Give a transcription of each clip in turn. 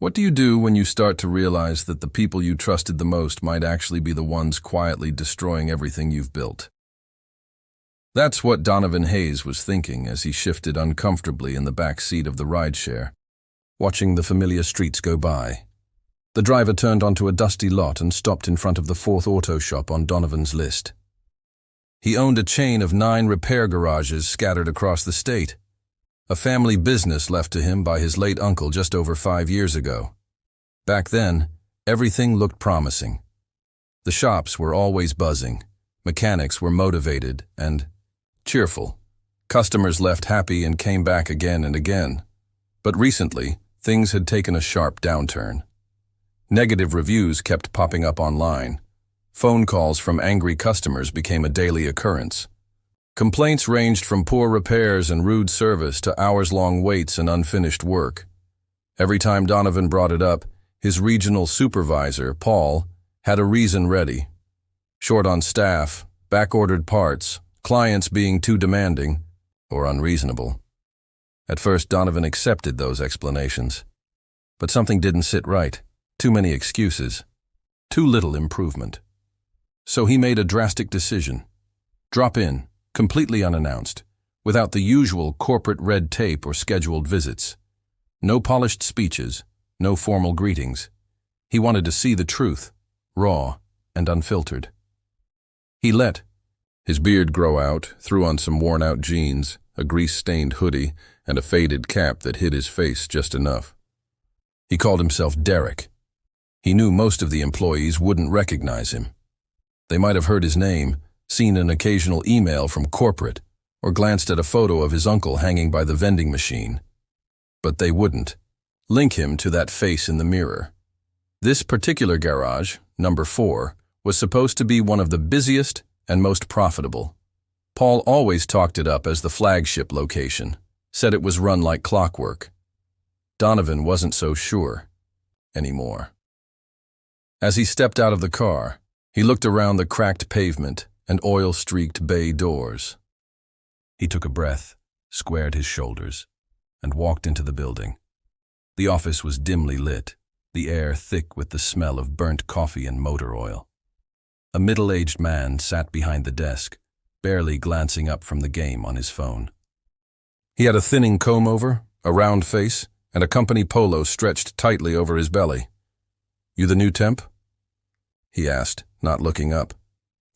What do you do when you start to realize that the people you trusted the most might actually be the ones quietly destroying everything you've built? That's what Donovan Hayes was thinking as he shifted uncomfortably in the back seat of the rideshare, watching the familiar streets go by. The driver turned onto a dusty lot and stopped in front of the fourth auto shop on Donovan's list. He owned a chain of 9 repair garages scattered across the state, a family business left to him by his late uncle just over 5 years ago. Back then, everything looked promising. The shops were always buzzing, mechanics were motivated and cheerful. Customers left happy and came back again and again. But recently, things had taken a sharp downturn. Negative reviews kept popping up online. Phone calls from angry customers became a daily occurrence. Complaints ranged from poor repairs and rude service to hours-long waits and unfinished work. Every time Donovan brought it up, his regional supervisor, Paul, had a reason ready. Short on staff, back-ordered parts, clients being too demanding or unreasonable. At first, Donovan accepted those explanations. But something didn't sit right. Too many excuses. Too little improvement. So he made a drastic decision. Drop in, completely unannounced, without the usual corporate red tape or scheduled visits. No polished speeches, no formal greetings. He wanted to see the truth, raw and unfiltered. He let his beard grow out, threw on some worn-out jeans, a grease-stained hoodie, and a faded cap that hid his face just enough. He called himself Derek. He knew most of the employees wouldn't recognize him. They might have heard his name, seen an occasional email from corporate, or glanced at a photo of his uncle hanging by the vending machine. But they wouldn't link him to that face in the mirror. This particular garage, number 4, was supposed to be one of the busiest and most profitable. Paul always talked it up as the flagship location, said it was run like clockwork. Donovan wasn't so sure anymore. As he stepped out of the car, he looked around the cracked pavement and oil-streaked bay doors. He took a breath, squared his shoulders, and walked into the building. The office was dimly lit, the air thick with the smell of burnt coffee and motor oil. A middle-aged man sat behind the desk, barely glancing up from the game on his phone. He had a thinning comb-over, a round face, and a company polo stretched tightly over his belly. "You the new temp?" he asked, not looking up.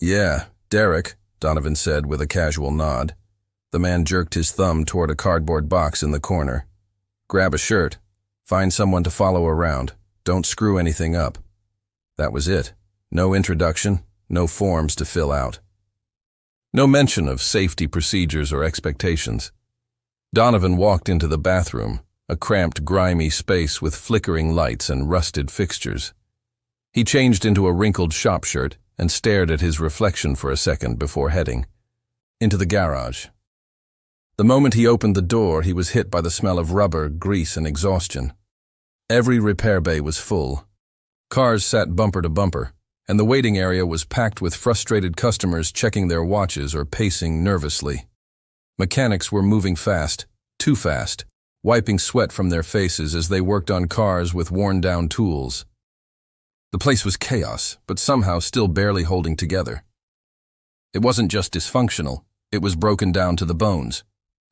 "Yeah, Derek," Donovan said with a casual nod. The man jerked his thumb toward a cardboard box in the corner. "Grab a shirt. Find someone to follow around. Don't screw anything up." That was it. No introduction, no forms to fill out. No mention of safety procedures or expectations. Donovan walked into the bathroom, a cramped, grimy space with flickering lights and rusted fixtures. He changed into a wrinkled shop shirt and stared at his reflection for a second before heading into the garage. The moment he opened the door, he was hit by the smell of rubber, grease, and exhaustion. Every repair bay was full. Cars sat bumper to bumper, and the waiting area was packed with frustrated customers checking their watches or pacing nervously. Mechanics were moving fast, too fast, wiping sweat from their faces as they worked on cars with worn-down tools. The place was chaos, but somehow still barely holding together. It wasn't just dysfunctional, it was broken down to the bones.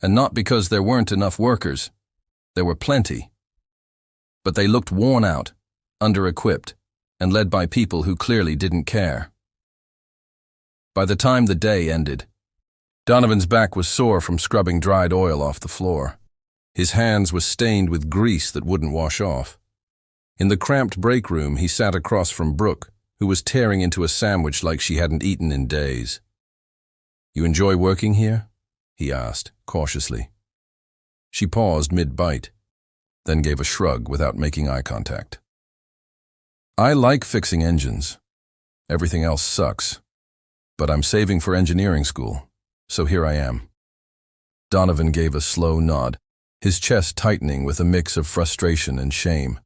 And not because there weren't enough workers. There were plenty. But they looked worn out, under-equipped, and led by people who clearly didn't care. By the time the day ended, Donovan's back was sore from scrubbing dried oil off the floor. His hands were stained with grease that wouldn't wash off. In the cramped break room, he sat across from Brooke, who was tearing into a sandwich like she hadn't eaten in days. "You enjoy working here?" he asked, cautiously. She paused mid-bite, then gave a shrug without making eye contact. "I like fixing engines. Everything else sucks. But I'm saving for engineering school, so here I am." Donovan gave a slow nod, his chest tightening with a mix of frustration and shame.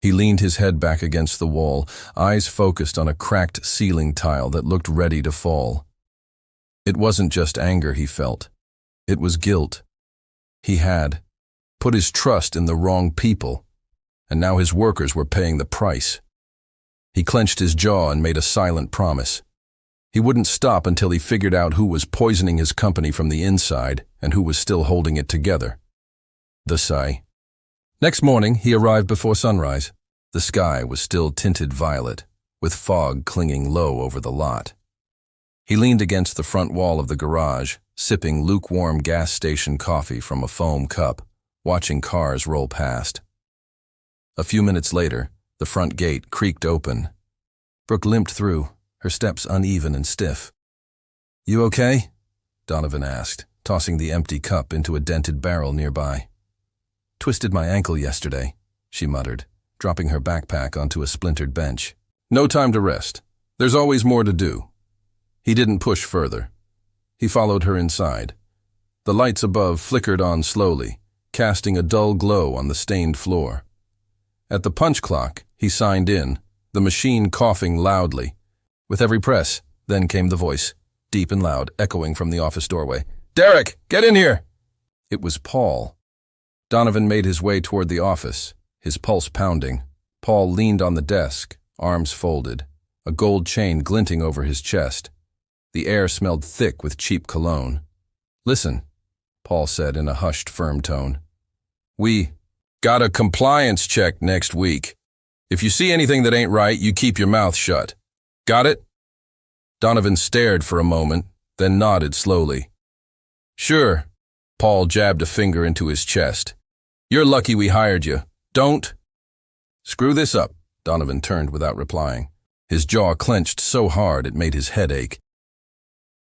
He leaned his head back against the wall, eyes focused on a cracked ceiling tile that looked ready to fall. It wasn't just anger he felt. It was guilt. He had put his trust in the wrong people. and now his workers were paying the price. He clenched his jaw and made a silent promise. He wouldn't stop until he figured out who was poisoning his company from the inside and who was still holding it together. The sigh. Next morning, he arrived before sunrise. The sky was still tinted violet, with fog clinging low over the lot. He leaned against the front wall of the garage, sipping lukewarm gas station coffee from a foam cup, watching cars roll past. A few minutes later, the front gate creaked open. Brooke limped through, her steps uneven and stiff. "You okay?" Donovan asked, tossing the empty cup into a dented barrel nearby. "Twisted my ankle yesterday," she muttered, dropping her backpack onto a splintered bench. "No time to rest. There's always more to do." He didn't push further. He followed her inside. The lights above flickered on slowly, casting a dull glow on the stained floor. At the punch clock, he signed in, the machine coughing loudly. With every press, then came the voice, deep and loud, echoing from the office doorway. "Derek, get in here!" It was Paul. Donovan made his way toward the office, his pulse pounding. Paul leaned on the desk, arms folded, a gold chain glinting over his chest. The air smelled thick with cheap cologne. "Listen," Paul said in a hushed, firm tone. "We got a compliance check next week. If you see anything that ain't right, you keep your mouth shut. Got it?" Donovan stared for a moment, then nodded slowly. "Sure." Paul jabbed a finger into his chest. "You're lucky we hired you. Don't." "Screw this up." Donovan turned without replying. His jaw clenched so hard it made his head ache.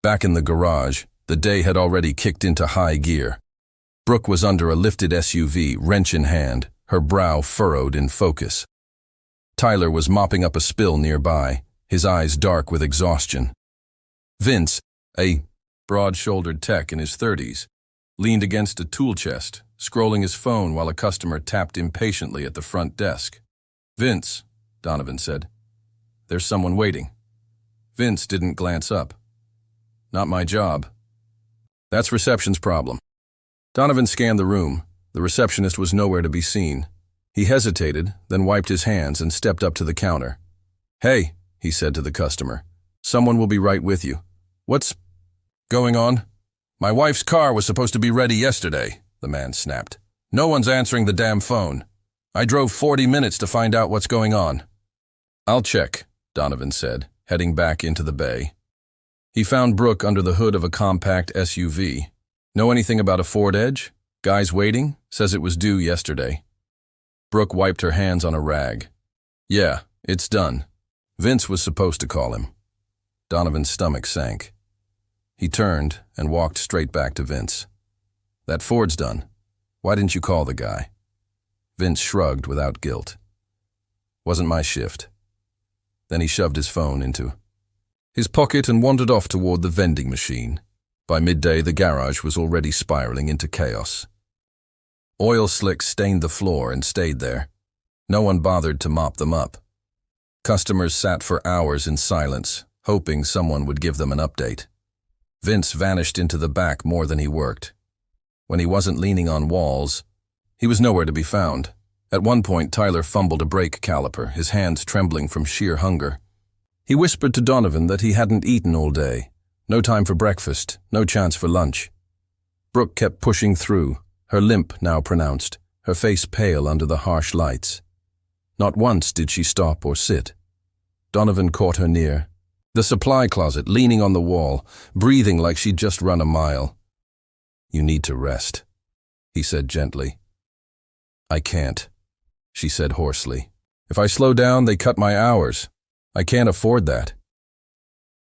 Back in the garage, the day had already kicked into high gear. Brooke was under a lifted SUV, wrench in hand, her brow furrowed in focus. Tyler was mopping up a spill nearby, his eyes dark with exhaustion. Vince, a broad-shouldered tech in his 30s, leaned against a tool chest, scrolling his phone while a customer tapped impatiently at the front desk. "Vince," Donovan said, "there's someone waiting." Vince didn't glance up. "Not my job." "That's reception's problem." Donovan scanned the room. The receptionist was nowhere to be seen. He hesitated, then wiped his hands and stepped up to the counter. "Hey," he said to the customer, "someone will be right with you." "What's going on?" "My wife's car was supposed to be ready yesterday," the man snapped. "No one's answering the damn phone. I drove 40 minutes to find out what's going on." "I'll check," Donovan said, heading back into the bay. He found Brooke under the hood of a compact SUV. "Know anything about a Ford Edge? Guy's waiting, says it was due yesterday." Brooke wiped her hands on a rag. "Yeah, it's done. Vince was supposed to call him." Donovan's stomach sank. He turned and walked straight back to Vince. "That Ford's done. Why didn't you call the guy?" Vince shrugged without guilt. "Wasn't my shift." Then he shoved his phone into his pocket and wandered off toward the vending machine. By midday, the garage was already spiraling into chaos. Oil slicks stained the floor and stayed there. No one bothered to mop them up. Customers sat for hours in silence, hoping someone would give them an update. Vince vanished into the back more than he worked. When he wasn't leaning on walls, he was nowhere to be found. At one point, Tyler fumbled a brake caliper, his hands trembling from sheer hunger. He whispered to Donovan that he hadn't eaten all day. No time for breakfast, no chance for lunch. Brooke kept pushing through, her limp now pronounced, her face pale under the harsh lights. Not once did she stop or sit. Donovan caught her near the supply closet, leaning on the wall, breathing like she'd just run a mile. "You need to rest," he said gently. "I can't," she said hoarsely. "If I slow down, they cut my hours. I can't afford that."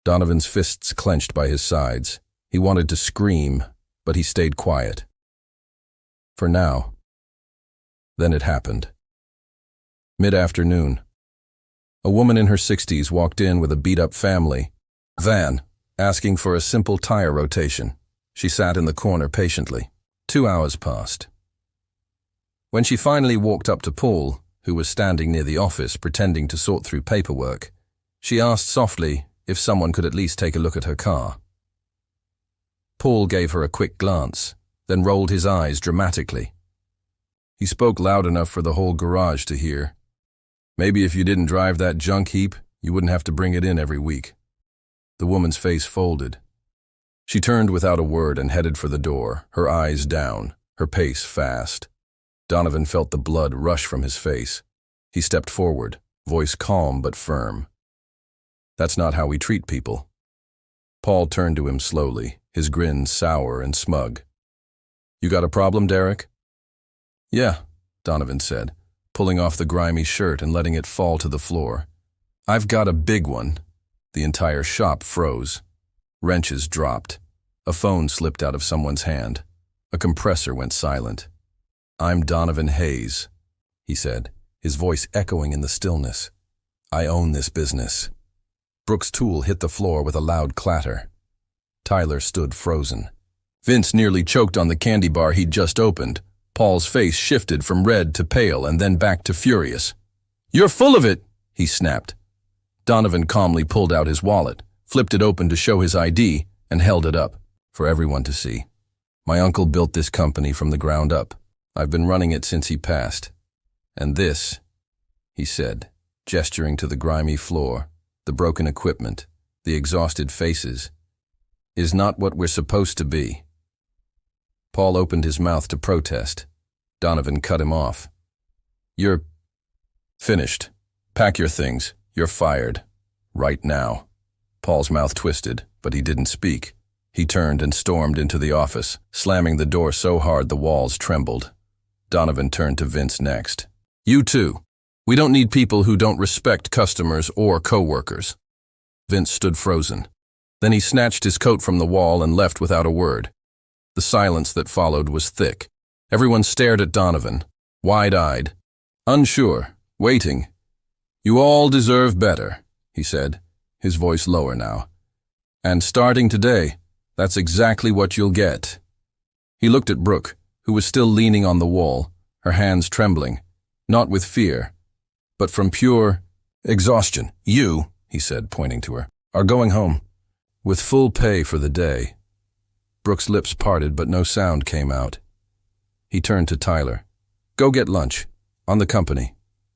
Donovan's fists clenched by his sides. He wanted to scream, but he stayed quiet. For now. Then it happened. Mid-afternoon. A woman in her 60s walked in with a beat-up family van, asking for a simple tire rotation. She sat in the corner patiently. 2 hours passed. When she finally walked up to Paul, who was standing near the office pretending to sort through paperwork, she asked softly if someone could at least take a look at her car. Paul gave her a quick glance, then rolled his eyes dramatically. He spoke loud enough for the whole garage to hear. Maybe if you didn't drive that junk heap, you wouldn't have to bring it in every week. The woman's face folded. She turned without a word and headed for the door, her eyes down, her pace fast. Donovan felt the blood rush from his face. He stepped forward, voice calm but firm. That's not how we treat people. Paul turned to him slowly, his grin sour and smug. You got a problem, Derek? Yeah, Donovan said, pulling off the grimy shirt and letting it fall to the floor. I've got a big one. The entire shop froze. Wrenches dropped. A phone slipped out of someone's hand. A compressor went silent. I'm Donovan Hayes, he said, his voice echoing in the stillness. I own this business. Brooks' tool hit the floor with a loud clatter. Tyler stood frozen. Vince nearly choked on the candy bar he'd just opened. Paul's face shifted from red to pale and then back to furious. You're full of it, he snapped. Donovan calmly pulled out his wallet, flipped it open to show his ID, and held it up for everyone to see. My uncle built this company from the ground up. I've been running it since he passed. And this, he said, gesturing to the grimy floor, the broken equipment, the exhausted faces, is not what we're supposed to be. Paul opened his mouth to protest. Donovan cut him off. You're finished. Pack your things. You're fired. Right now. Paul's mouth twisted, but he didn't speak. He turned and stormed into the office, slamming the door so hard the walls trembled. Donovan turned to Vince next. You too. We don't need people who don't respect customers or co-workers. Vince stood frozen. Then he snatched his coat from the wall and left without a word. The silence that followed was thick. Everyone stared at Donovan, wide-eyed, unsure, waiting. You all deserve better, he said, his voice lower now. And starting today, that's exactly what you'll get. He looked at Brooke, who was still leaning on the wall, her hands trembling, not with fear, but from pure exhaustion. You, he said, pointing to her, are going home, with full pay for the day. Brooke's lips parted, but no sound came out. He turned to Tyler. Go get lunch. On the company.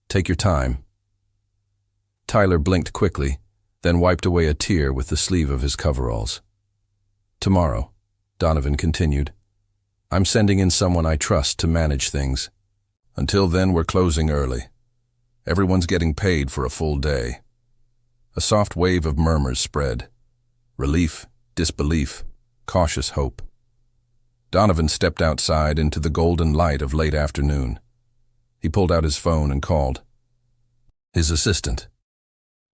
Take your time. Tyler blinked quickly, then wiped away a tear with the sleeve of his coveralls. Tomorrow, Donovan continued, I'm sending in someone I trust to manage things. Until then, we're closing early. Everyone's getting paid for a full day. A soft wave of murmurs spread. Relief, disbelief, cautious hope. Donovan stepped outside into the golden light of late afternoon. He pulled out his phone and called. His assistant.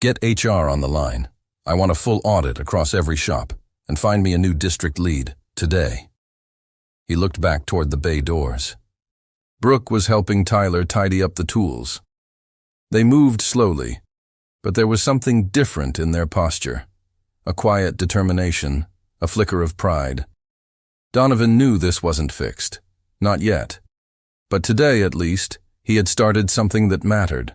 Get HR on the line. I want a full audit across every shop, and find me a new district lead, today. He looked back toward the bay doors. Brooke was helping Tyler tidy up the tools. They moved slowly, but there was something different in their posture. A quiet determination, a flicker of pride. Donovan knew this wasn't fixed. Not yet. But today, at least, he had started something that mattered.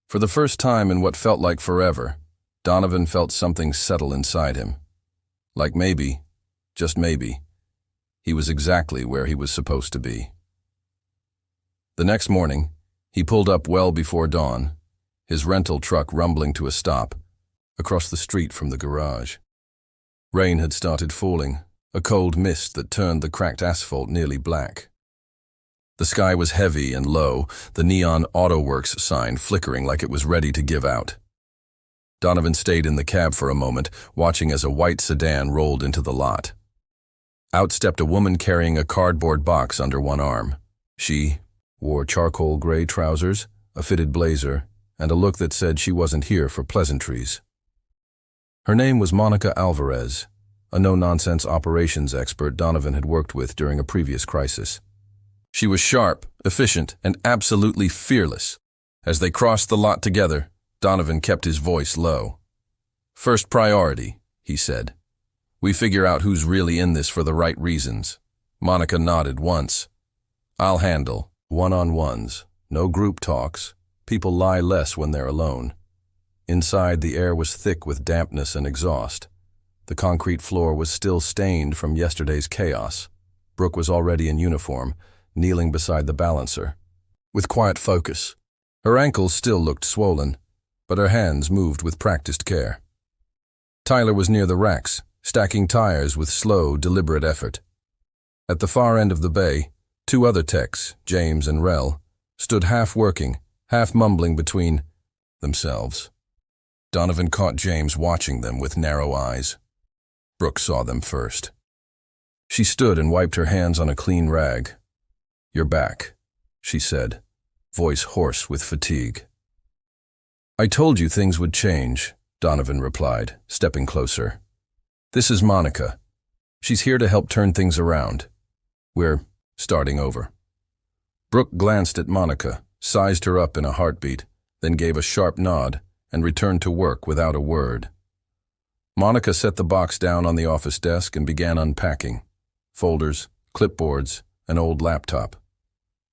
For the first time in what felt like forever, Donovan felt something settle inside him. Like maybe, just maybe, he was exactly where he was supposed to be. The next morning, he pulled up well before dawn, his rental truck rumbling to a stop, across the street from the garage. Rain had started falling, a cold mist that turned the cracked asphalt nearly black. The sky was heavy and low, the neon AutoWorks sign flickering like it was ready to give out. Donovan stayed in the cab for a moment, watching as a white sedan rolled into the lot. Out stepped a woman carrying a cardboard box under one arm. She wore charcoal gray trousers, a fitted blazer, and a look that said she wasn't here for pleasantries. Her name was Monica Alvarez, a no-nonsense operations expert Donovan had worked with during a previous crisis. She was sharp, efficient, and absolutely fearless. As they crossed the lot together, Donovan kept his voice low. First priority, he said. We figure out who's really in this for the right reasons. Monica nodded once. I'll handle one-on-ones, no group talks. People lie less when they're alone. Inside, the air was thick with dampness and exhaust. The concrete floor was still stained from yesterday's chaos. Brooke was already in uniform, kneeling beside the balancer, with quiet focus. Her ankles still looked swollen, but her hands moved with practiced care. Tyler was near the racks, stacking tires with slow, deliberate effort. At the far end of the bay, two other techs, James and Rel, stood half working, half mumbling between themselves. Donovan caught James watching them with narrow eyes. Brooke saw them first. She stood and wiped her hands on a clean rag. "You're back," she said, voice hoarse with fatigue. "I told you things would change," Donovan replied, stepping closer. "This is Monica. She's here to help turn things around. We're starting over." Brooke glanced at Monica, sized her up in a heartbeat, then gave a sharp nod and returned to work without a word. Monica set the box down on the office desk and began unpacking. Folders, clipboards, an old laptop.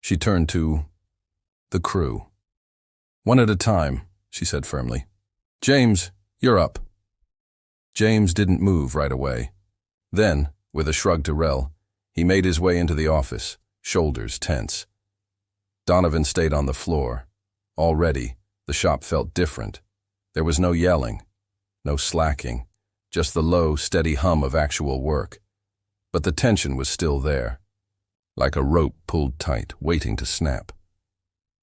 She turned to the crew. "One at a time," she said firmly. "James, you're up." James didn't move right away. Then, with a shrug to Rel, he made his way into the office, shoulders tense. Donovan stayed on the floor. Already, the shop felt different. There was no yelling, no slacking, just the low, steady hum of actual work. But the tension was still there, like a rope pulled tight, waiting to snap.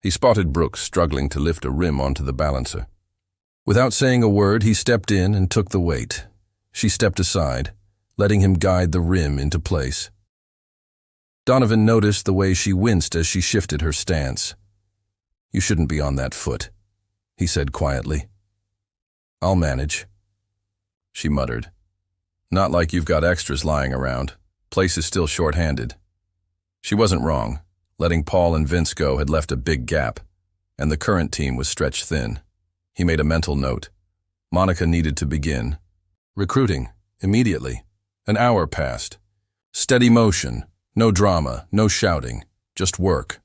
He spotted Brooke struggling to lift a rim onto the balancer. Without saying a word, he stepped in and took the weight. She stepped aside, letting him guide the rim into place. Donovan noticed the way she winced as she shifted her stance. "You shouldn't be on that foot," he said quietly. "I'll manage," she muttered. "Not like you've got extras lying around. Place is still short-handed." She wasn't wrong. Letting Paul and Vince go had left a big gap, and the current team was stretched thin. He made a mental note. Monica needed to begin. Recruiting, immediately. An hour passed. Steady motion, no drama, no shouting, just work.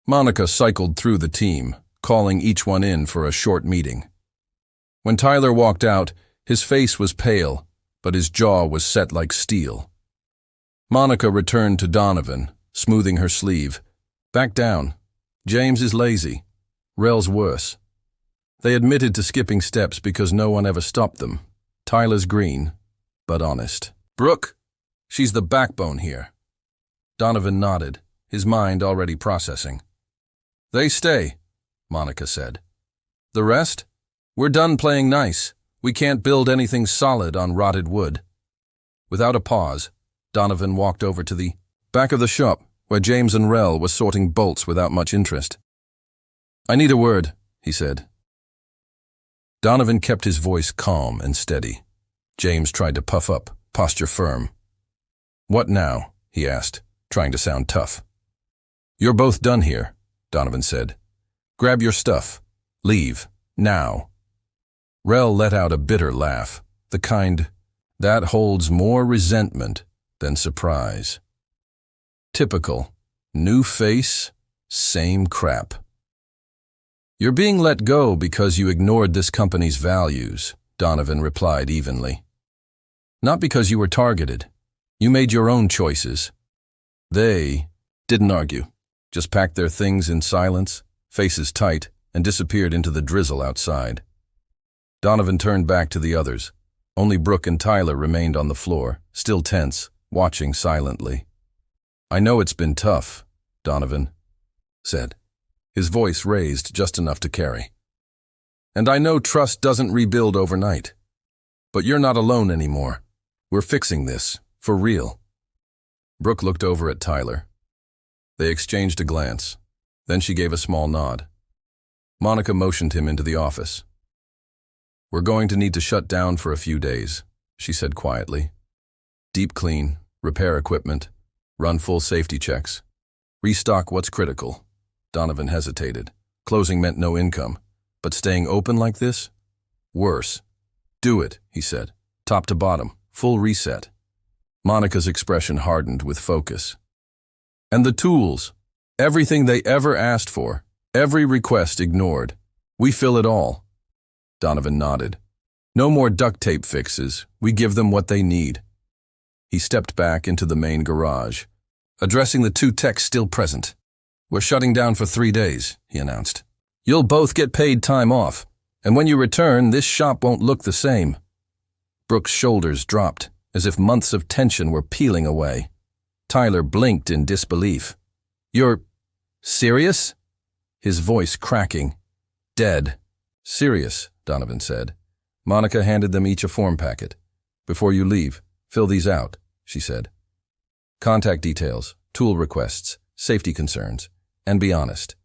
Monica cycled through the team, calling each one in for a short meeting. When Tyler walked out, his face was pale, but his jaw was set like steel. Monica returned to Donovan, smoothing her sleeve. "Back down. James is lazy. Rel's worse." They admitted to skipping steps because no one ever stopped them. Tyler's green, but honest. "Brooke, she's the backbone here." Donovan nodded, his mind already processing. "They stay," Monica said. "The rest? We're done playing nice. We can't build anything solid on rotted wood." Without a pause, Donovan walked over to the back of the shop, where James and Rel were sorting bolts without much interest. "I need a word," he said. Donovan kept his voice calm and steady. James tried to puff up, posture firm. "What now?" he asked, trying to sound tough. "You're both done here," Donovan said. "Grab your stuff. Leave. Now." Rel let out a bitter laugh, the kind that holds more resentment than surprise. Typical. New face, same crap. "You're being let go because you ignored this company's values," Donovan replied evenly. "Not because you were targeted. You made your own choices." They didn't argue, just packed their things in silence, faces tight, and disappeared into the drizzle outside. Donovan turned back to the others. Only Brooke and Tyler remained on the floor, still tense, watching silently. "I know it's been tough," Donovan said, his voice raised just enough to carry. "And I know trust doesn't rebuild overnight. But you're not alone anymore. We're fixing this, for real." Brooke looked over at Tyler. They exchanged a glance. Then she gave a small nod. Monica motioned him into the office. "We're going to need to shut down for a few days," she said quietly. "Deep clean, repair equipment, run full safety checks. Restock what's critical." Donovan hesitated. Closing meant no income, but staying open like this? Worse. "Do it," he said. "Top to bottom, full reset." Monica's expression hardened with focus. "And the tools. Everything they ever asked for. Every request ignored. We fill it all." Donovan nodded. "No more duct tape fixes. We give them what they need." He stepped back into the main garage. addressing the two techs still present. "We're shutting down for 3 days," he announced. "You'll both get paid time off, and when you return, this shop won't look the same." Brooke's shoulders dropped, as if months of tension were peeling away. Tyler blinked in disbelief. "You're serious?" His voice cracking. "Dead." "Serious," Donovan said. Monica handed them each a form packet. "Before you leave, fill these out," she said. "Contact details, tool requests, safety concerns, and be honest."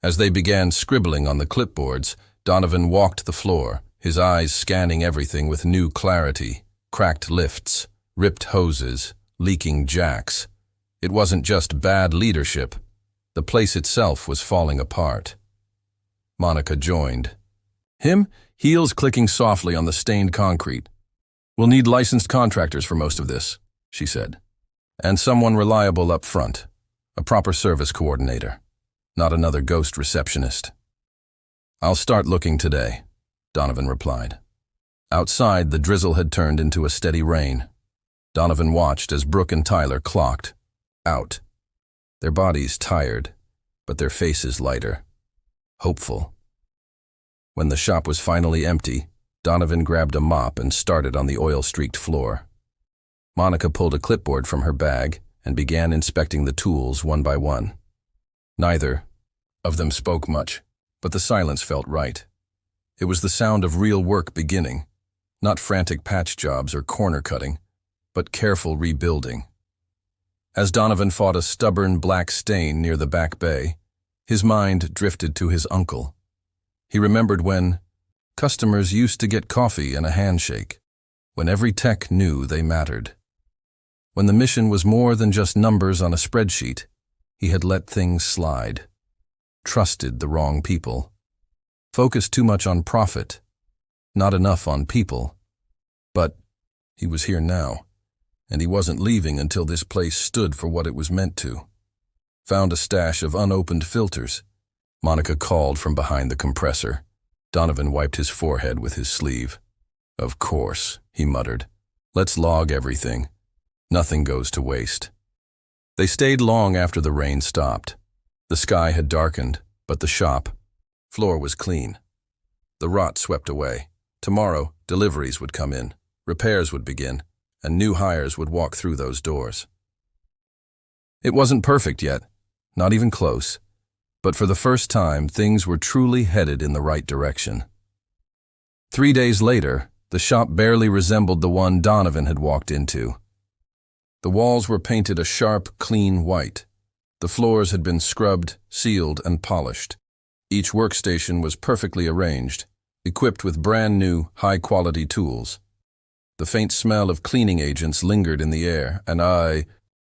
As they began scribbling on the clipboards, Donovan walked the floor, his eyes scanning everything with new clarity. Cracked lifts, ripped hoses, leaking jacks. It wasn't just bad leadership. The place itself was falling apart. Monica joined. "Him?" Heels clicking softly on the stained concrete. "We'll need licensed contractors for most of this," she said. "And someone reliable up front. A proper service coordinator. Not another ghost receptionist." "I'll start looking today," Donovan replied. Outside, the drizzle had turned into a steady rain. Donovan watched as Brooke and Tyler clocked. Out. Their bodies tired, but their faces lighter. Hopeful. When the shop was finally empty, Donovan grabbed a mop and started on the oil-streaked floor. Monica pulled a clipboard from her bag and began inspecting the tools one by one. Neither of them spoke much, but the silence felt right. It was the sound of real work beginning, not frantic patch jobs or corner cutting, but careful rebuilding. As Donovan fought a stubborn black stain near the back bay, his mind drifted to his uncle. He remembered when customers used to get coffee and a handshake, when every tech knew they mattered. When the mission was more than just numbers on a spreadsheet, he had let things slide, trusted the wrong people, focused too much on profit, not enough on people. But he was here now, and he wasn't leaving until this place stood for what it was meant to. Found a stash of unopened filters. Monica called from behind the compressor. Donovan wiped his forehead with his sleeve. "Of course," he muttered. "Let's log everything. Nothing goes to waste." They stayed long after the rain stopped. The sky had darkened, but the shop floor was clean. The rot swept away. Tomorrow, deliveries would come in, repairs would begin, and new hires would walk through those doors. It wasn't perfect yet, not even close, but for the first time, things were truly headed in the right direction. 3 days later, the shop barely resembled the one Donovan had walked into. The walls were painted a sharp, clean white. The floors had been scrubbed, sealed, and polished. Each workstation was perfectly arranged, equipped with brand-new, high-quality tools. The faint smell of cleaning agents lingered in the air, an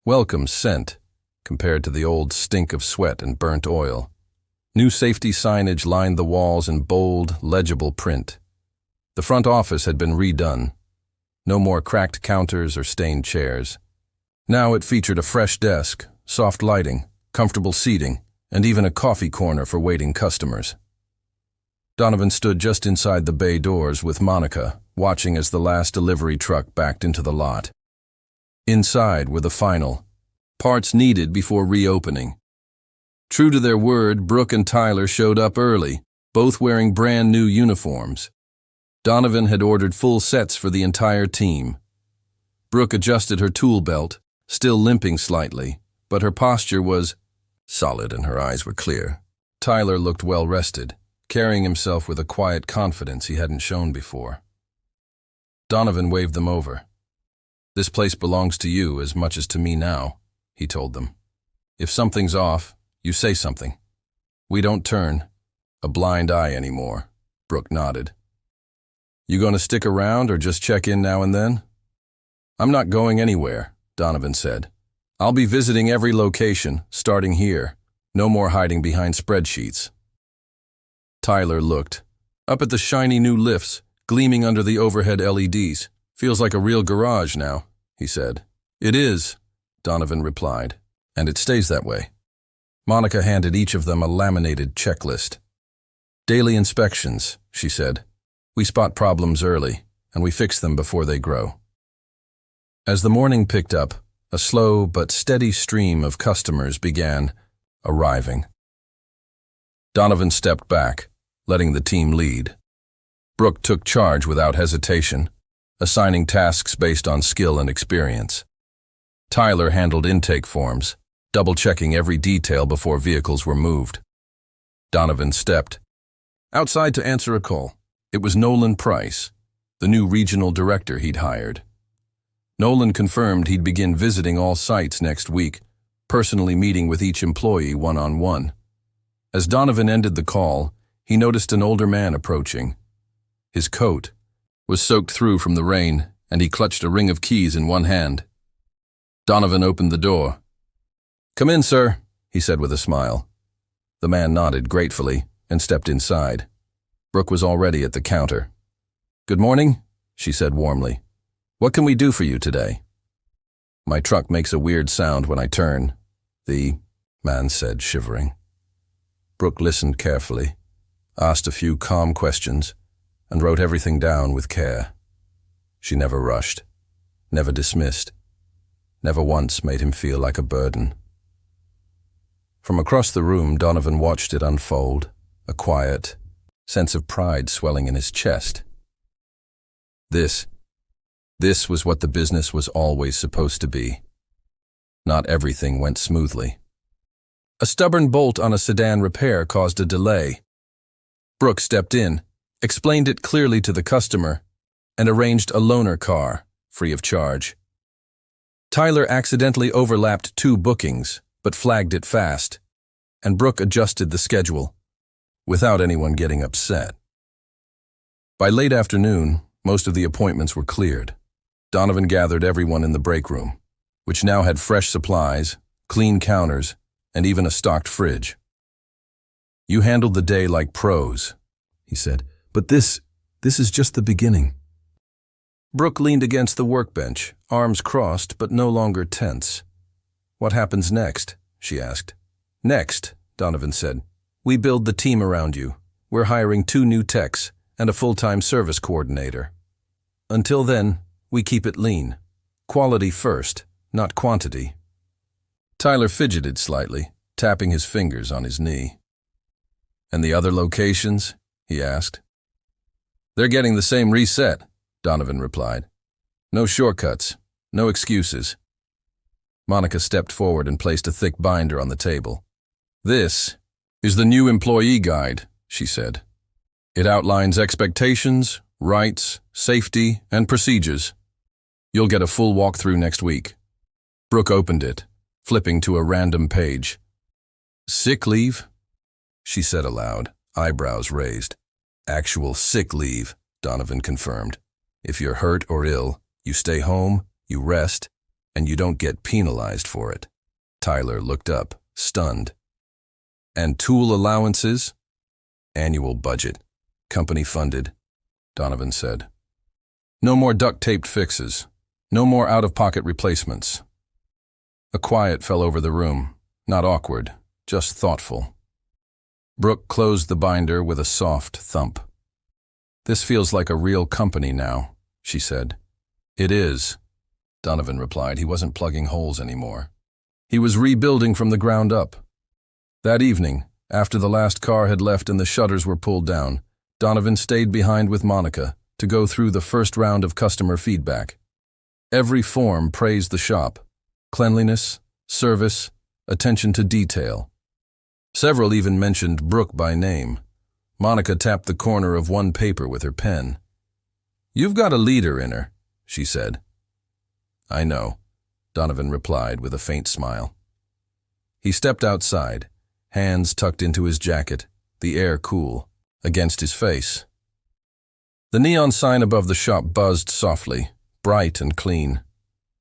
welcome scent compared to the old stink of sweat and burnt oil. New safety signage lined the walls in bold, legible print. The front office had been redone. No more cracked counters or stained chairs. Now it featured a fresh desk, soft lighting, comfortable seating, and even a coffee corner for waiting customers. Donovan stood just inside the bay doors with Monica, watching as the last delivery truck backed into the lot. Inside were the final parts needed before reopening. True to their word, Brooke and Tyler showed up early, both wearing brand new uniforms. Donovan had ordered full sets for the entire team. Brooke adjusted her tool belt, still limping slightly, but her posture was solid and her eyes were clear. Tyler looked well rested, carrying himself with a quiet confidence he hadn't shown before. Donovan waved them over. "This place belongs to you as much as to me now," he told them. "If something's off, you say something. We don't turn a blind eye anymore." Brooke nodded. "You going to stick around or just check in now and then?" "I'm not going anywhere," Donovan said. "I'll be visiting every location, starting here. No more hiding behind spreadsheets." Tyler looked. Up at the shiny new lifts, gleaming under the overhead LEDs. "Feels like a real garage now," he said. "It is," Donovan replied, "and it stays that way." Monica handed each of them a laminated checklist. "Daily inspections," she said. "We spot problems early, and we fix them before they grow." As the morning picked up, a slow but steady stream of customers began arriving. Donovan stepped back, letting the team lead. Brooke took charge without hesitation, assigning tasks based on skill and experience. Tyler handled intake forms, double-checking every detail before vehicles were moved. Donovan stepped outside to answer a call. It was Nolan Price, the new regional director he'd hired. Nolan confirmed he'd begin visiting all sites next week, personally meeting with each employee one-on-one. As Donovan ended the call, he noticed an older man approaching. His coat was soaked through from the rain, and he clutched a ring of keys in one hand. Donovan opened the door. "Come in, sir," he said with a smile. The man nodded gratefully and stepped inside. Brooke was already at the counter. "Good morning," she said warmly. "What can we do for you today?" "My truck makes a weird sound when I turn," the man said, shivering. Brooke listened carefully, asked a few calm questions, and wrote everything down with care. She never rushed, never dismissed, never once made him feel like a burden. From across the room, Donovan watched it unfold, a quiet sense of pride swelling in his chest. This was what the business was always supposed to be. Not everything went smoothly. A stubborn bolt on a sedan repair caused a delay. Brooke stepped in, explained it clearly to the customer, and arranged a loaner car, free of charge. Tyler accidentally overlapped 2 bookings, but flagged it fast, and Brooke adjusted the schedule, without anyone getting upset. By late afternoon, most of the appointments were cleared. Donovan gathered everyone in the break room, which now had fresh supplies, clean counters, and even a stocked fridge. "You handled the day like pros," he said, "but this is just the beginning." Brooke leaned against the workbench, arms crossed but no longer tense. "What happens next?" she asked. "Next," Donovan said, "we build the team around you. We're hiring 2 new techs and a full-time service coordinator. Until then, we keep it lean. Quality first, not quantity." Tyler fidgeted slightly, tapping his fingers on his knee. "And the other locations?" he asked. "They're getting the same reset," Donovan replied. "No shortcuts, no excuses." Monica stepped forward and placed a thick binder on the table. "This is the new employee guide," she said. "It outlines expectations, rights, safety, and procedures. You'll get a full walkthrough next week." Brooke opened it, flipping to a random page. "Sick leave?" she said aloud, eyebrows raised. "Actual sick leave," Donovan confirmed. "If you're hurt or ill, you stay home, you rest, and you don't get penalized for it." Tyler looked up, stunned. "And tool allowances?" "Annual budget. Company funded," Donovan said. "No more duct-taped fixes. No more out-of-pocket replacements." A quiet fell over the room, not awkward, just thoughtful. Brooke closed the binder with a soft thump. "This feels like a real company now," she said. "It is," Donovan replied. He wasn't plugging holes anymore. He was rebuilding from the ground up. That evening, after the last car had left and the shutters were pulled down, Donovan stayed behind with Monica to go through the first round of customer feedback. Every form praised the shop: cleanliness, service, attention to detail. Several even mentioned Brooke by name. Monica tapped the corner of one paper with her pen. "You've got a leader in her," she said. "I know," Donovan replied with a faint smile. He stepped outside, hands tucked into his jacket, the air cool, against his face. The neon sign above the shop buzzed softly, bright and clean.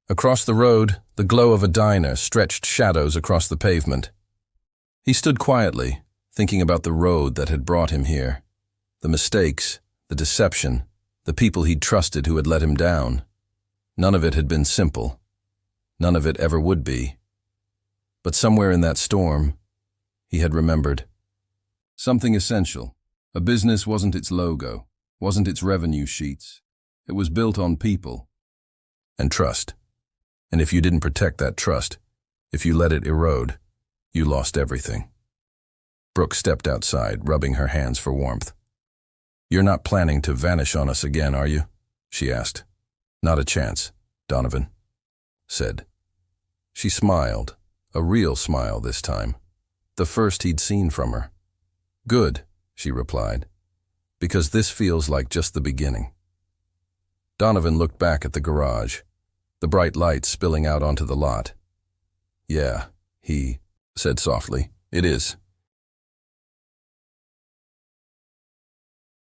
Across the road, the glow of a diner stretched shadows across the pavement. He stood quietly, thinking about the road that had brought him here, the mistakes, the deception, the people he'd trusted who had let him down. None of it had been simple. None of it ever would be. But somewhere in that storm, he had remembered something essential. A business wasn't its logo, wasn't its revenue sheets. It was built on people and trust. And if you didn't protect that trust, if you let it erode, you lost everything. Brooke stepped outside, rubbing her hands for warmth. "You're not planning to vanish on us again, are you?" she asked. "Not a chance," Donovan said. She smiled, a real smile this time, the first he'd seen from her. "Good," she replied, "because this feels like just the beginning." Donovan looked back at the garage, the bright lights spilling out onto the lot. "Yeah," he said softly, "it is."